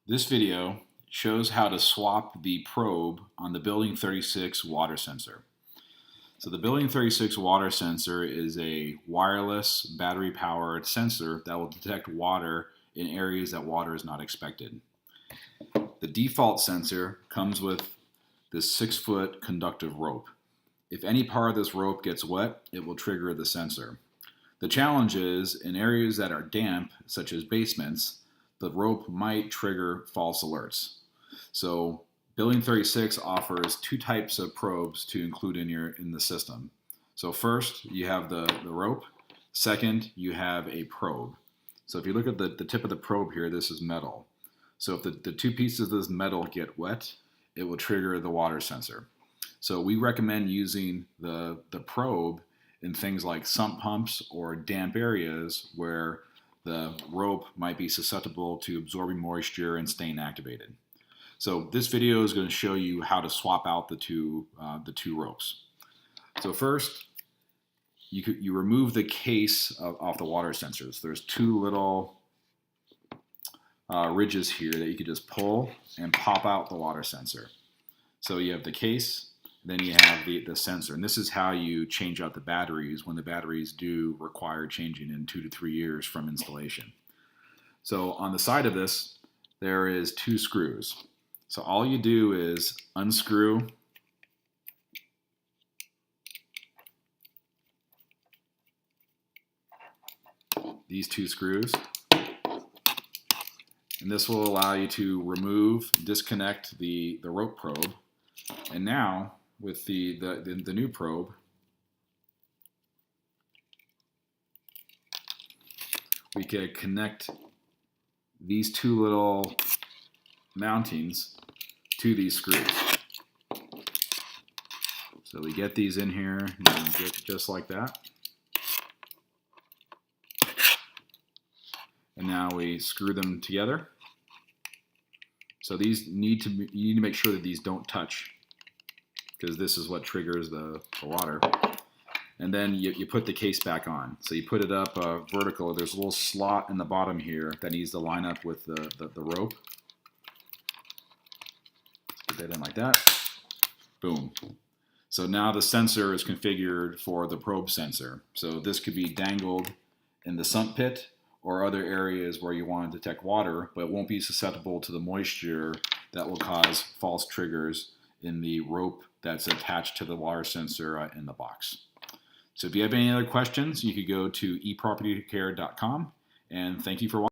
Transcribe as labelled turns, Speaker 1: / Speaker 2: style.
Speaker 1: This video shows how to swap the probe on the Building36 water sensor. So the Building36 water sensor is a wireless battery-powered sensor that will detect water in areas that water is not expected. The default sensor comes with this 6-foot conductive rope. If any part of this rope gets wet, it will trigger the sensor. The challenge is in areas that are damp, such as basements, the rope might trigger false alerts. So Building36 offers two types of probes to include in the system. So first, you have the rope. Second, you have a probe. So if you look at the tip of the probe here, this is metal. So if the two pieces of this metal get wet, it will trigger the water sensor. So we recommend using the probe in things like sump pumps or damp areas where the rope might be susceptible to absorbing moisture and staying activated. So this video is going to show you how to swap out the two ropes. So first, you remove the case off the water sensors. There's two little ridges here that you can just pull and pop out the water sensor. So you have the case, then you have the sensor, and this is how you change out the batteries when the batteries do require changing in 2 to 3 years from installation. So on the side of this, there is two screws. So all you do is unscrew these two screws, and this will allow you to disconnect the rope probe. And now with the new probe, we can connect these two little mountings to these screws. So we get these in here and get just like that. And now we screw them together. So these you need to make sure that these don't touch, because this is what triggers the water. And then you put the case back on. So you put it up vertical. There's a little slot in the bottom here that needs to line up with the rope. Put that in like that. Boom. So now the sensor is configured for the probe sensor. So this could be dangled in the sump pit or other areas where you want to detect water, but it won't be susceptible to the moisture that will cause false triggers in the rope that's attached to the water sensor in the box. So if you have any other questions, you could go to ePropertyCare.com, and thank you for watching.